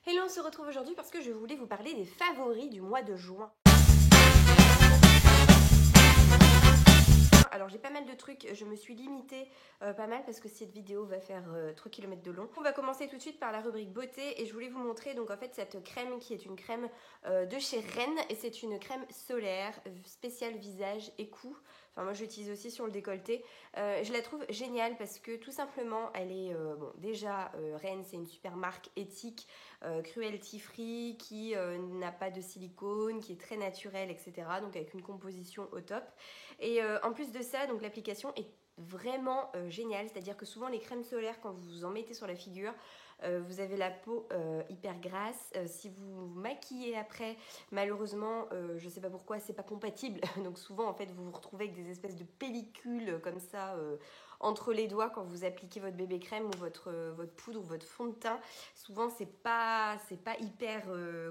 Hello, on se retrouve aujourd'hui parce que je voulais vous parler des favoris du mois de juin. Alors j'ai pas mal de trucs, je me suis limitée pas mal parce que cette vidéo va faire 3 km de long. On va commencer tout de suite par la rubrique beauté et je voulais vous montrer donc en fait cette crème qui est une crème de chez Rennes et c'est une crème solaire spéciale visage et cou. Enfin moi j'utilise aussi sur le décolleté. Je la trouve géniale parce que tout simplement elle est, bon déjà Rennes c'est une super marque éthique, cruelty free qui n'a pas de silicone, qui est très naturelle etc. Donc avec une composition au top. Et en plus de ça, donc l'application est vraiment géniale, c'est-à-dire que souvent les crèmes solaires, quand vous en mettez sur la figure, vous avez la peau hyper grasse. Si vous vous maquillez après, malheureusement, je sais pas pourquoi, c'est pas compatible. Donc souvent, en fait, vous vous retrouvez avec des espèces de pellicules comme ça entre les doigts quand vous appliquez votre bébé crème ou votre poudre ou votre fond de teint. Souvent, c'est pas hyper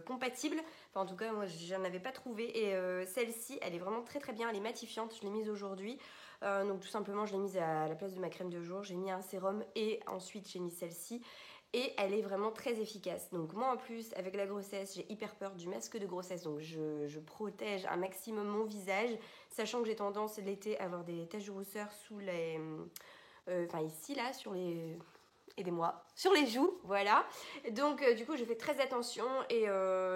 compatible. Enfin, en tout cas, moi, j'en avais pas trouvé. Et celle-ci, elle est vraiment très très bien. Elle est matifiante. Je l'ai mise aujourd'hui. Donc tout simplement, je l'ai mise à la place de ma crème de jour. J'ai mis un sérum et ensuite j'ai mis celle-ci. Et elle est vraiment très efficace. Donc moi en plus, avec la grossesse, j'ai hyper peur du masque de grossesse. Donc je protège un maximum mon visage, sachant que j'ai tendance l'été à avoir des taches de rousseur sous les... Enfin ici là, sur les... Aidez-moi, sur les joues, voilà. Donc du coup je fais très attention et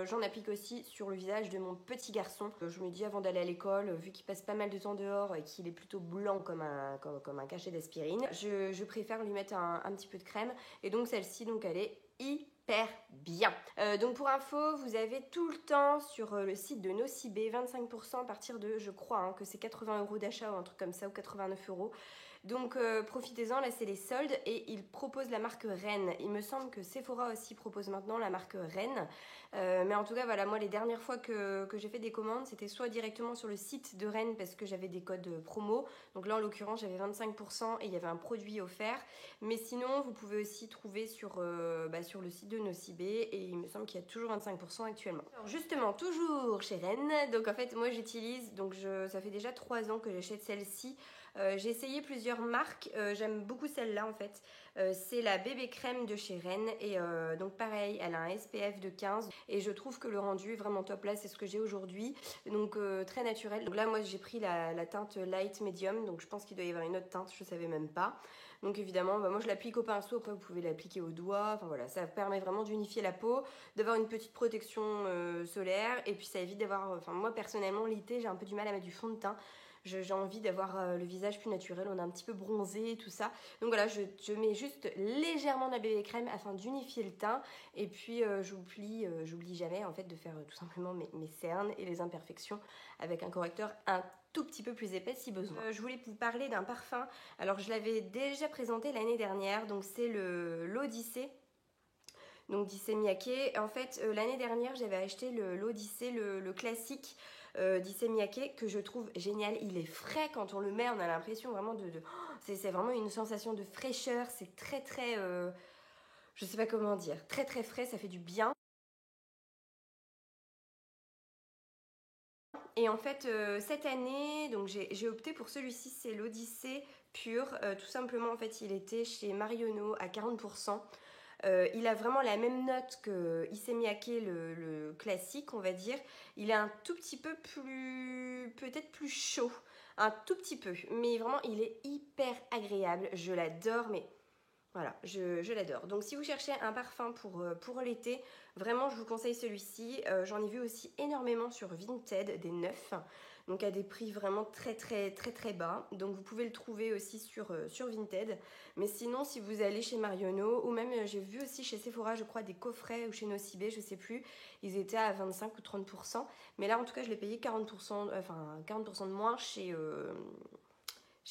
j'en applique aussi sur le visage de mon petit garçon. Je me dis avant d'aller à l'école, vu qu'il passe pas mal de temps dehors et qu'il est plutôt blanc comme un cachet d'aspirine, je préfère lui mettre un petit peu de crème. Et donc celle-ci, donc elle est hyper bien. Donc pour info, vous avez tout le temps sur le site de Nocibé 25% à partir de, je crois que c'est 80 € d'achat ou un truc comme ça, ou 89 €. Donc profitez-en, là c'est les soldes et ils proposent la marque Rennes. Il me semble que Sephora aussi propose maintenant la marque Rennes. Mais en tout cas voilà, moi les dernières fois que j'ai fait des commandes, c'était soit directement sur le site de Rennes parce que j'avais des codes promo. Donc là en l'occurrence j'avais 25% et il y avait un produit offert. Mais sinon vous pouvez aussi trouver sur le site de Nocibé et il me semble qu'il y a toujours 25% actuellement. Alors justement, toujours chez Rennes, donc en fait moi j'utilise, ça fait déjà 3 ans que j'achète celle-ci. J'ai essayé plusieurs marques, j'aime beaucoup celle-là en fait. C'est la bébé crème de chez Rennes et donc pareil, elle a un SPF de 15 et je trouve que le rendu est vraiment top. Là c'est ce que j'ai aujourd'hui, donc très naturel. Donc là moi j'ai pris la teinte light medium, donc je pense qu'il doit y avoir une autre teinte, je savais même pas. Donc évidemment moi je l'applique au pinceau, après vous pouvez l'appliquer au doigt, enfin voilà, ça permet vraiment d'unifier la peau, d'avoir une petite protection solaire et puis ça évite d'avoir, enfin moi personnellement l'été j'ai un peu du mal à mettre du fond de teint. J'ai envie d'avoir le visage plus naturel, on est un petit peu bronzé, tout ça. Donc voilà, je mets juste légèrement de la bébé crème afin d'unifier le teint. Et puis j'oublie jamais en fait de faire tout simplement mes cernes et les imperfections avec un correcteur un tout petit peu plus épais si besoin. Je voulais vous parler d'un parfum. Alors je l'avais déjà présenté l'année dernière, donc c'est l'Odyssée. Donc d'Issey Miyake. En fait, l'année dernière, j'avais acheté l'Odyssée, le classique d'Issey Miyake, que je trouve génial. Il est frais quand on le met, on a l'impression vraiment c'est vraiment une sensation de fraîcheur. C'est très très, je sais pas comment dire, très très frais, ça fait du bien. Et en fait, cette année, donc j'ai opté pour celui-ci, c'est l'Odyssée pur. Tout simplement, en fait, il était chez Marionneau à 40%. Il a vraiment la même note que Issey Miyake, le classique, on va dire. Il est un tout petit peu plus, peut-être plus chaud, un tout petit peu. Mais vraiment, il est hyper agréable. Je l'adore, mais voilà, je l'adore. Donc si vous cherchez un parfum pour l'été, vraiment je vous conseille celui-ci. J'en ai vu aussi énormément sur Vinted, des neufs, donc à des prix vraiment très très très très bas. Donc vous pouvez le trouver aussi sur Vinted. Mais sinon si vous allez chez Marionneau, ou même j'ai vu aussi chez Sephora, je crois, des coffrets, ou chez Nocibé, je sais plus, ils étaient à 25 ou 30%. Mais là en tout cas je l'ai payé 40%, enfin 40% de moins chez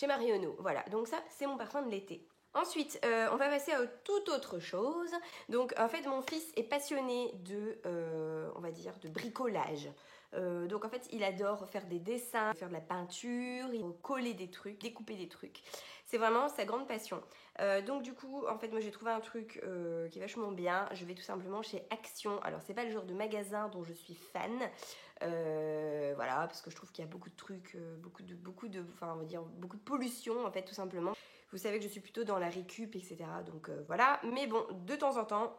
Marionneau. Voilà, donc ça c'est mon parfum de l'été. Ensuite, on va passer à toute autre chose. Donc, en fait, mon fils est passionné on va dire, de bricolage. Donc, en fait, il adore faire des dessins, faire de la peinture, coller des trucs, découper des trucs. C'est vraiment sa grande passion. Donc, du coup, en fait, moi, j'ai trouvé un truc qui est vachement bien. Je vais tout simplement chez Action. Alors, c'est pas le genre de magasin dont je suis fan. Voilà, parce que je trouve qu'il y a beaucoup de trucs, enfin, on va dire, beaucoup de pollution, en fait, tout simplement. Vous savez que je suis plutôt dans la récup, etc. Donc voilà. Mais bon, de temps en temps,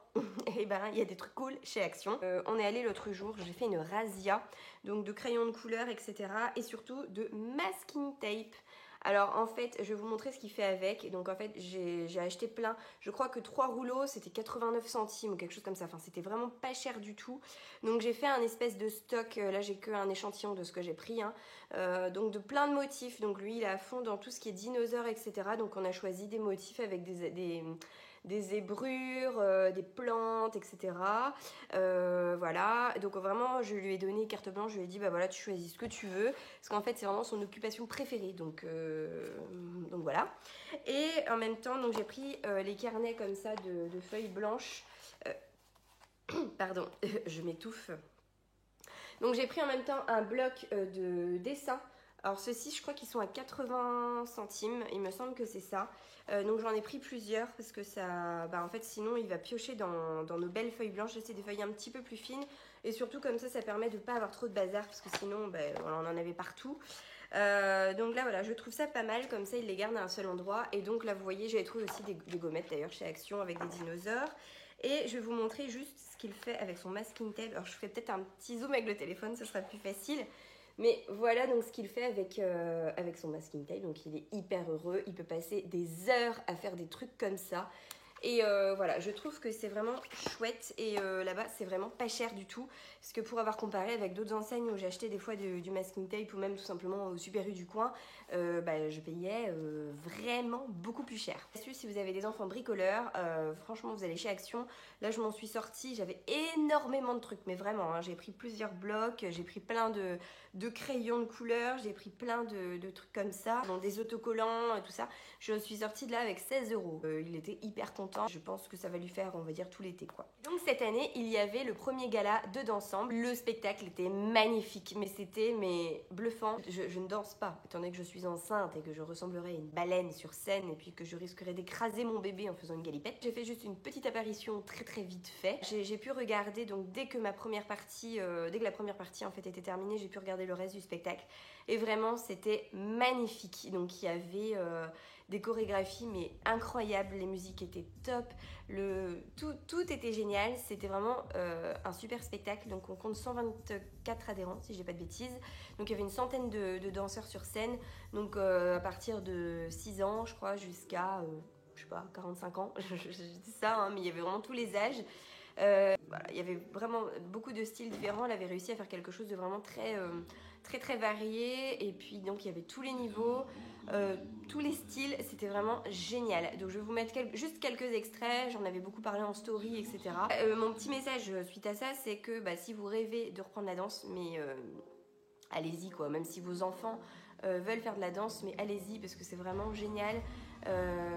eh ben, il y a des trucs cool chez Action. On est allé l'autre jour, j'ai fait une razzia, donc de crayons de couleur, etc. Et surtout de masking tape. Alors en fait, je vais vous montrer ce qu'il fait avec. Donc en fait, j'ai acheté plein. Je crois que 3 rouleaux, c'était 89 centimes ou quelque chose comme ça. Enfin, c'était vraiment pas cher du tout. Donc j'ai fait un espèce de stock. Là, j'ai qu'un échantillon de ce que j'ai pris. Hein. Donc de plein de motifs. Donc lui, il est à fond dans tout ce qui est dinosaures, etc. Donc on a choisi des motifs avec des zébrures, des plantes, etc. Voilà, donc vraiment je lui ai donné carte blanche, je lui ai dit bah voilà, tu choisis ce que tu veux, parce qu'en fait c'est vraiment son occupation préférée, donc voilà. Et en même temps, donc j'ai pris les carnets comme ça de feuilles blanches, pardon, je m'étouffe. Donc j'ai pris en même temps un bloc de dessin. Alors ceux-ci, je crois qu'ils sont à 80 centimes, il me semble que c'est ça. Donc j'en ai pris plusieurs parce que ça, en fait sinon il va piocher dans nos belles feuilles blanches. C'est des feuilles un petit peu plus fines et surtout comme ça permet de ne pas avoir trop de bazar parce que sinon voilà, on en avait partout. Donc là voilà, je trouve ça pas mal, comme ça il les garde à un seul endroit. Et donc là vous voyez, j'ai trouvé aussi des gommettes d'ailleurs chez Action avec des dinosaures. Et je vais vous montrer juste ce qu'il fait avec son masking tape. Alors je ferai peut-être un petit zoom avec le téléphone, ce sera plus facile. Mais voilà donc ce qu'il fait avec son masking tape. Donc il est hyper heureux, il peut passer des heures à faire des trucs comme ça. Et voilà, je trouve que c'est vraiment chouette et là-bas c'est vraiment pas cher du tout, parce que pour avoir comparé avec d'autres enseignes où j'ai acheté des fois du masking tape ou même tout simplement au Super U du coin, je payais vraiment beaucoup plus cher. Si vous avez des enfants bricoleurs, franchement vous allez chez Action, là je m'en suis sortie, j'avais énormément de trucs, mais vraiment, hein, j'ai pris plusieurs blocs, j'ai pris plein de crayons de couleur, j'ai pris plein de trucs comme ça, donc des autocollants et tout ça. Je suis sortie de là avec 16 €. Il était hyper content. Je pense que ça va lui faire, on va dire, tout l'été quoi. Donc cette année, il y avait le premier gala de Dans'Ensemble. Le spectacle était magnifique, mais c'était bluffant. Je ne danse pas, étant donné que je suis enceinte et que je ressemblerais à une baleine sur scène et puis que je risquerais d'écraser mon bébé en faisant une galipette. J'ai fait juste une petite apparition très vite fait. J'ai pu regarder, donc dès que la première partie en fait était terminée, j'ai pu regarder le reste du spectacle. Et vraiment, c'était magnifique. Donc il y avait des chorégraphies mais incroyables, les musiques étaient top, tout était génial, c'était vraiment un super spectacle. Donc on compte 124 adhérents si je dis pas de bêtises, donc il y avait une centaine de danseurs sur scène, donc à partir de 6 ans je crois jusqu'à je sais pas 45 ans, je dis ça hein, mais il y avait vraiment tous les âges. Voilà, il y avait vraiment beaucoup de styles différents, elle avait réussi à faire quelque chose de vraiment très varié, et puis donc il y avait tous les niveaux, tous les styles, c'était vraiment génial. Donc je vais vous mettre juste quelques extraits, j'en avais beaucoup parlé en story, etc. Mon petit message suite à ça, c'est que si vous rêvez de reprendre la danse, mais allez-y quoi, même si vos enfants veulent faire de la danse, mais allez-y parce que c'est vraiment génial.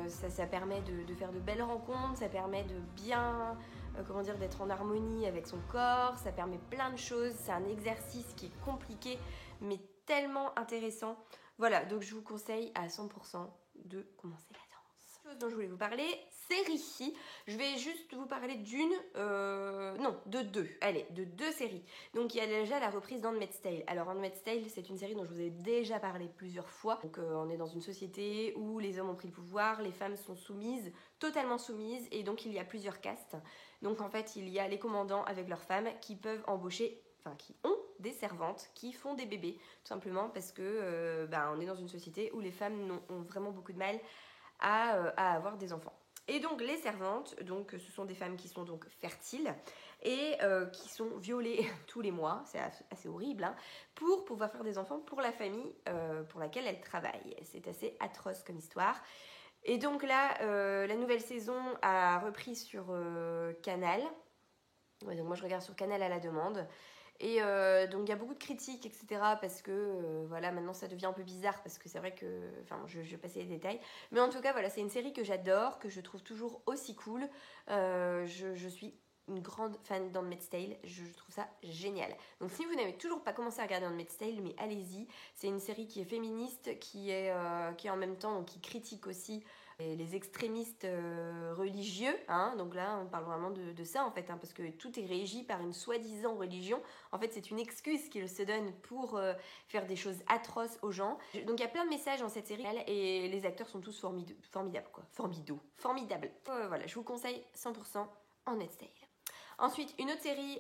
Ça permet de faire de belles rencontres, ça permet de bien, d'être en harmonie avec son corps, ça permet plein de choses, c'est un exercice qui est compliqué mais tellement intéressant. Voilà, donc je vous conseille à 100% de commencer la danse. Chose dont je voulais vous parler, série. Je vais juste vous parler de deux séries. Donc il y a déjà la reprise d'Handmaid's Tale. Alors Handmaid's Tale, c'est une série dont je vous ai déjà parlé plusieurs fois. Donc on est dans une société où les hommes ont pris le pouvoir, les femmes sont soumises, totalement soumises, et donc il y a plusieurs castes. Donc en fait il y a les commandants avec leurs femmes qui peuvent embaucher, qui ont des servantes qui font des bébés, tout simplement parce que on est dans une société où les femmes ont vraiment beaucoup de mal à avoir des enfants. Et donc les servantes, donc ce sont des femmes qui sont donc fertiles et qui sont violées tous les mois, c'est assez horrible, hein, pour pouvoir faire des enfants pour la famille pour laquelle elles travaillent. C'est assez atroce comme histoire. Et donc là, la nouvelle saison a repris sur Canal. Ouais, donc moi je regarde sur Canal à la demande. Et donc il y a beaucoup de critiques, etc. Parce que voilà, maintenant ça devient un peu bizarre parce que c'est vrai que, je vais passer les détails. Mais en tout cas, voilà, c'est une série que j'adore, que je trouve toujours aussi cool. Je suis une grande fan d'Handmaid's Tale, je trouve ça génial. Donc si vous n'avez toujours pas commencé à regarder Handmaid's Tale, mais allez-y. C'est une série qui est féministe, qui est en même temps, donc qui critique aussi les extrémistes religieux, hein, donc là on parle vraiment de ça en fait, hein, parce que tout est régi par une soi-disant religion. En fait c'est une excuse qu'ils se donnent pour faire des choses atroces aux gens. Donc il y a plein de messages dans cette série et les acteurs sont tous formidables quoi, formidables. Voilà, je vous conseille 100% en Netstyle. Ensuite, une autre série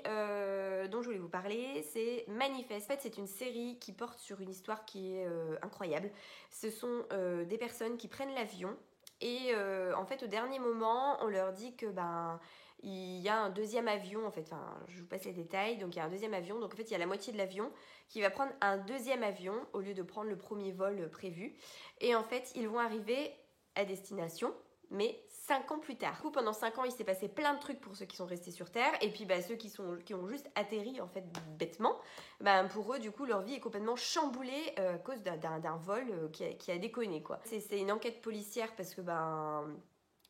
dont je voulais vous parler, c'est Manifest. En fait, c'est une série qui porte sur une histoire qui est incroyable. Ce sont des personnes qui prennent l'avion et en fait, au dernier moment, on leur dit que il y a un deuxième avion. En fait, enfin, je vous passe les détails. Donc, il y a un deuxième avion. Donc, en fait, il y a la moitié de l'avion qui va prendre un deuxième avion au lieu de prendre le premier vol prévu. Et en fait, ils vont arriver à destination, mais 5 ans plus tard. Du coup, pendant 5 ans, il s'est passé plein de trucs pour ceux qui sont restés sur Terre. Et puis, ceux qui ont juste atterri, en fait, bêtement, pour eux, du coup, leur vie est complètement chamboulée à cause d'un vol qui a déconné, quoi. C'est une enquête policière parce que,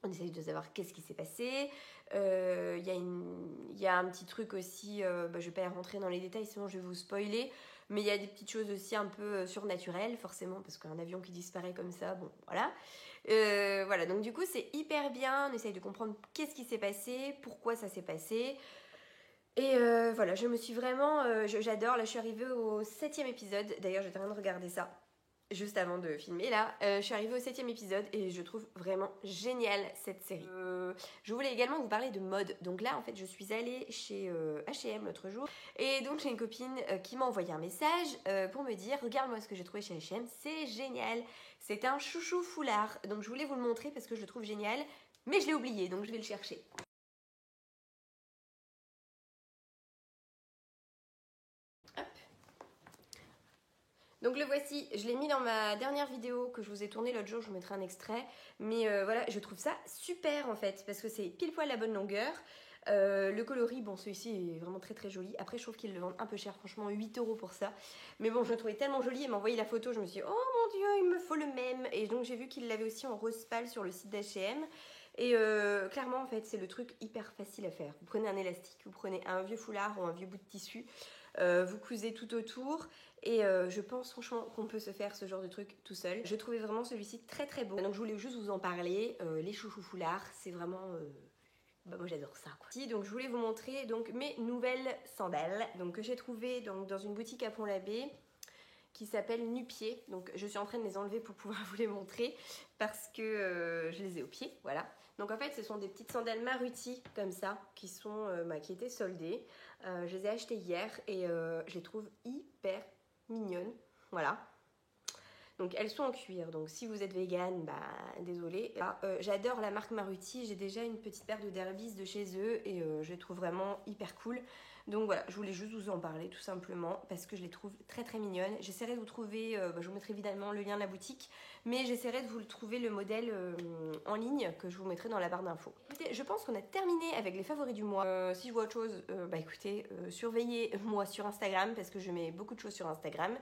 on essaye de savoir qu'est-ce qui s'est passé. Il y a un petit truc aussi, je vais pas y rentrer dans les détails, sinon je vais vous spoiler. Mais il y a des petites choses aussi un peu surnaturelles, forcément, parce qu'un avion qui disparaît comme ça, bon, voilà. Voilà, donc du coup, c'est hyper bien. On essaye de comprendre qu'est-ce qui s'est passé, pourquoi ça s'est passé. Et voilà, je me suis vraiment... j'adore. Là, je suis arrivée au 7e épisode. D'ailleurs, j'étais en train de regarder ça juste avant de filmer. Là, je suis arrivée au 7e épisode et je trouve vraiment géniale cette série. Je voulais également vous parler de mode. Donc là, en fait, je suis allée chez H&M l'autre jour. Et donc, j'ai une copine qui m'a envoyé un message pour me dire « Regarde-moi ce que j'ai trouvé chez H&M, c'est génial !» C'est un chouchou foulard. Donc, je voulais vous le montrer parce que je le trouve génial. Mais je l'ai oublié, donc je vais le chercher. Hop. Donc le voici, je l'ai mis dans ma dernière vidéo que je vous ai tournée l'autre jour, je vous mettrai un extrait. Mais voilà, je trouve ça super en fait, parce que c'est pile poil la bonne longueur. Le coloris, bon celui-ci est vraiment très très joli. Après je trouve qu'ils le vendent un peu cher, franchement 8 € pour ça. Mais bon, je le trouvais tellement joli, elle m'a envoyé la photo, je me suis dit oh mon dieu, il me faut le même. Et donc j'ai vu qu'il l'avait aussi en rose pâle sur le site d'H&M. Et clairement en fait c'est le truc hyper facile à faire. Vous prenez un élastique, vous prenez un vieux foulard ou un vieux bout de tissu, vous cousez tout autour. Et je pense franchement qu'on peut se faire ce genre de truc tout seul. Je trouvais vraiment celui-ci très très beau. Donc je voulais juste vous en parler. Les chouchous foulards, c'est vraiment... moi j'adore ça quoi. Donc je voulais vous montrer donc, mes nouvelles sandales donc, que j'ai trouvées donc, dans une boutique à Pont-l'Abbé qui s'appelle Nu-Pieds. Donc je suis en train de les enlever pour pouvoir vous les montrer parce que je les ai aux pieds, voilà. Donc en fait ce sont des petites sandales Maruti comme ça qui sont qui étaient soldées. Je les ai achetées hier et je les trouve hyper mignonnes, voilà. Donc elles sont en cuir, donc si vous êtes vegan, désolé. J'adore la marque Maruti, j'ai déjà une petite paire de Derbys de chez eux et je les trouve vraiment hyper cool. Donc voilà, je voulais juste vous en parler tout simplement parce que je les trouve très très mignonnes. J'essaierai de vous trouver, je vous mettrai évidemment le lien de la boutique, mais j'essaierai de vous trouver le modèle en ligne que je vous mettrai dans la barre d'infos. Écoutez, je pense qu'on a terminé avec les favoris du mois. Si je vois autre chose, écoutez, surveillez-moi sur Instagram parce que je mets beaucoup de choses sur Instagram.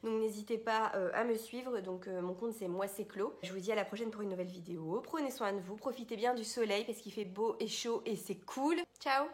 Donc n'hésitez pas à me suivre, donc mon compte c'est moi c'est Clo. Je vous dis à la prochaine pour une nouvelle vidéo. Prenez soin de vous, profitez bien du soleil parce qu'il fait beau et chaud et c'est cool. Ciao!